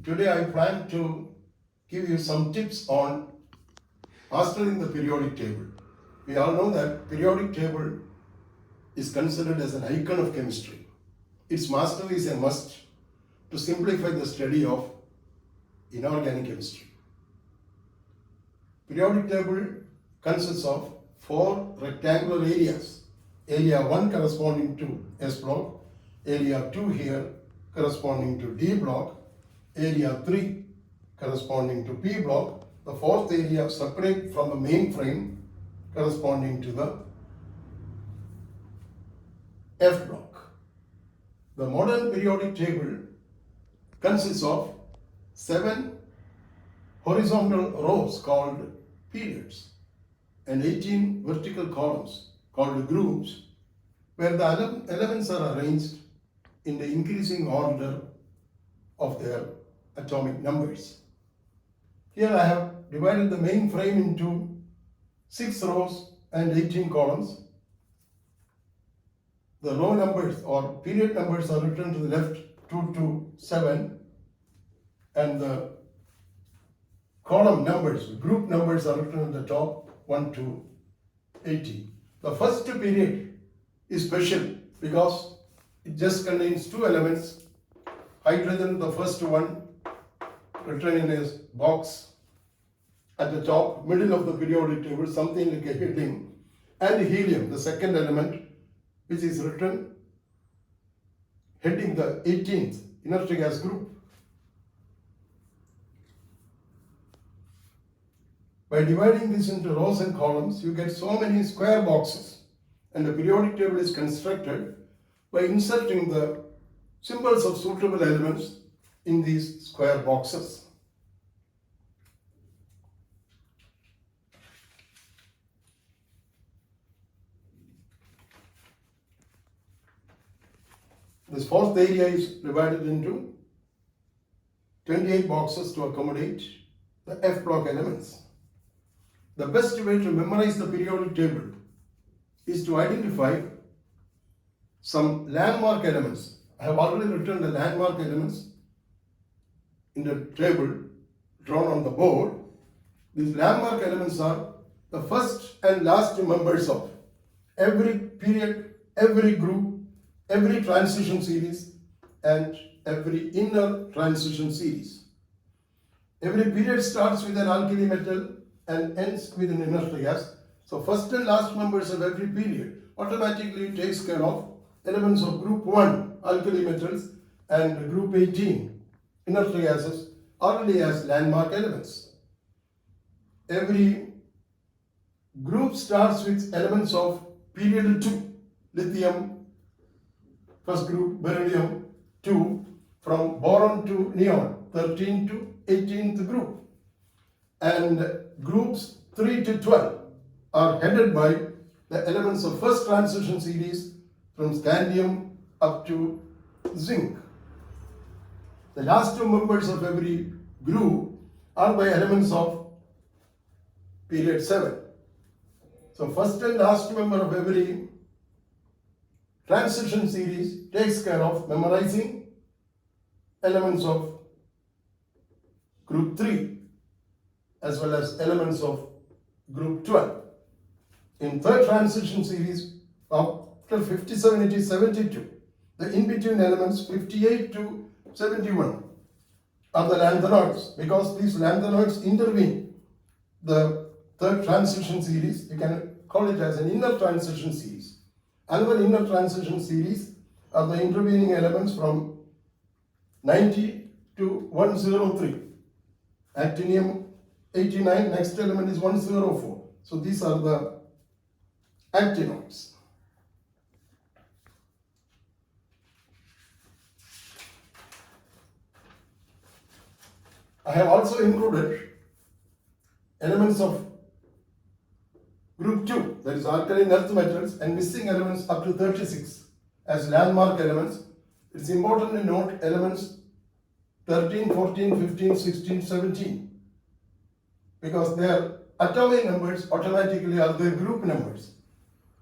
Today I plan to give you some tips on mastering the periodic table. We all know that periodic table is considered as an icon of chemistry. Its mastery is a must to simplify the study of inorganic chemistry. Periodic table consists of 4 rectangular areas. Area 1 corresponding to S block, area 2 here corresponding to D block, area 3 corresponding to P block, the fourth area separate from the main frame corresponding to the F block. The modern periodic table consists of 7 horizontal rows called periods and 18 vertical columns called groups, where the elements are arranged in the increasing order of their atomic numbers. Here I have divided the main frame into 6 rows and 18 columns. The row numbers or period numbers are written to the left 2 to 7, and the column numbers, group numbers are written at the top 1 to 80. The first period is special because it just contains 2 elements. Hydrogen, the first one, written in a box at the top, middle of the periodic table, something like a heading, and helium, the second element, which is written heading the 18th inert gas group. By dividing this into rows and columns, you get so many square boxes, and the periodic table is constructed by inserting the symbols of suitable elements in these square boxes. This fourth area is divided into 28 boxes to accommodate the F block elements. The best way to memorize the periodic table is to identify some landmark elements. I have already written the landmark elements in the table drawn on the board. These landmark elements are the first and last members of every period, every group, every transition series, and every inner transition series. Every period starts with an alkali metal and ends with an inert gas. So first and last members of every period automatically takes care of elements of group 1 alkali metals and group 18 inert gases already as landmark elements. Every group starts with elements of period 2, lithium, first group, beryllium 2, from boron to neon, 13 to 18th group. And groups 3 to 12 are headed by the elements of first transition series from scandium up to zinc. The last 2 members of every group are by elements of period 7. So first and last member of every transition series takes care of memorizing elements of group 3 as well as elements of group 12. In third transition series, after 57 it is 72. The in-between elements 58 to 71 are the lanthanoids, because these lanthanoids intervene the third transition series. You can call it as an inner transition series. Another inner transition series are the intervening elements from 90 to 103. Actinium 89, next element is 104. So these are the actinoids. I have also included elements of group 2, that is alkaline earth metals, and missing elements up to 36 as landmark elements. It's important to note elements 13, 14, 15, 16, 17, because their atomic numbers automatically are their group numbers.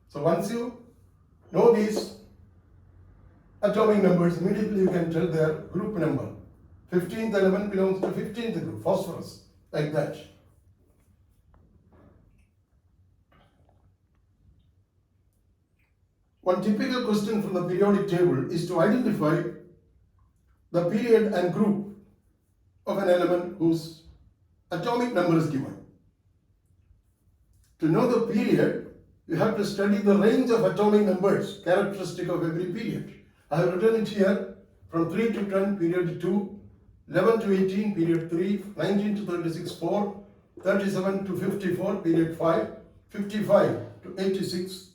So once you know these atomic numbers, immediately you can tell their group number. 15th element belongs to 15th group, phosphorus, like that. One typical question from the periodic table is to identify the period and group of an element whose atomic number is given. To know the period, you have to study the range of atomic numbers characteristic of every period. I have written it here from 3 to 10, period 2, 11 to 18, period 3, 19 to 36, 4, 37 to 54, period 5, 55 to 86,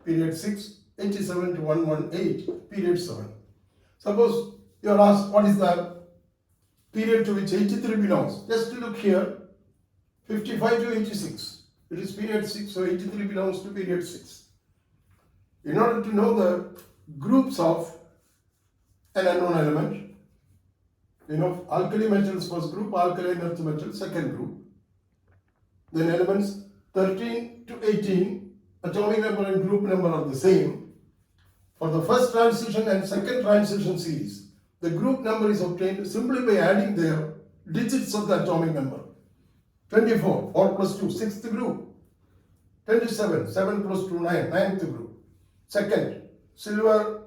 period 6, 87 to 118, period 7. Suppose you are asked what is the period to which 83 belongs. Just look here, 55 to 86. It is period 6, so 83 belongs to period 6. In order to know the groups of an unknown element, you know, alkali metals first group, alkaline earth metal second group. Then elements 13 to 18, atomic number and group number are the same. For the first transition and second transition series, the group number is obtained simply by adding their digits of the atomic number. 24, 4 plus 2, sixth group. 27, 7 plus 2, 9, ninth group. Second, silver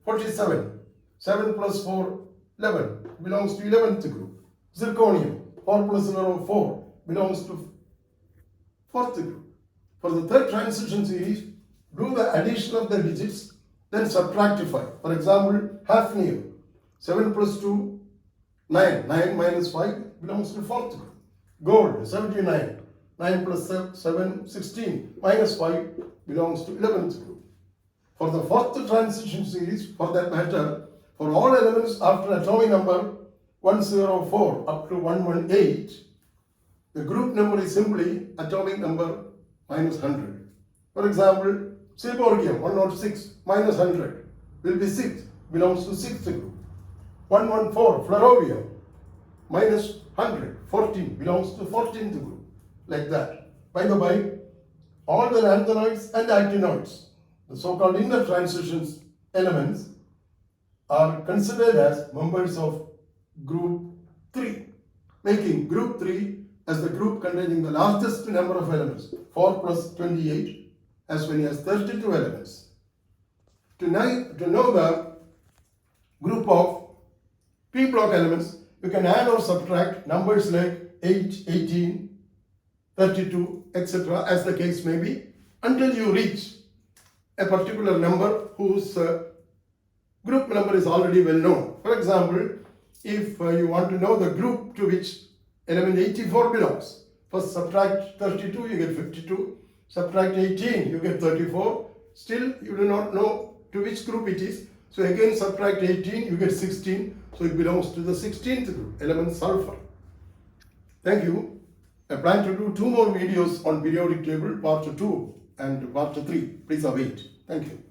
47, 7 plus 4, 11, belongs to 11th group. Zirconium, 4 plus 0, 4, belongs to 4th group. For the third transition series, do the addition of the digits, then subtractify. For example, hafnium, 7 plus 2, 9, 9 minus 5 belongs to 4th group. Gold, 79, 9 plus 7, 16, minus 5 belongs to 11th group. For the fourth transition series, for that matter, for all elements after atomic number 104 up to 118, the group number is simply atomic number minus 100. For example, seaborgium 106 minus 100 will be 6, belongs to 6th group. 114, flerovium minus 100, 14, belongs to 14th group. Like that. By the way, all the lanthanoids and actinoids, the so-called inner transitions elements, are considered as members of group 3, making group 3 as the group containing the largest number of elements, 4 plus 28, as many as 32 elements. To know the group of P block elements, you can add or subtract numbers like 8, 18, 32, etc. as the case may be, until you reach a particular number whose group number is already well known. For example, if you want to know the group to which element 84 belongs, first subtract 32, you get 52, subtract 18, you get 34, still you do not know to which group it is, so again subtract 18, you get 16, so it belongs to the 16th group, element sulfur. Thank you. I plan to do 2 more videos on periodic table, part 2 and part 3. Please await. Thank you.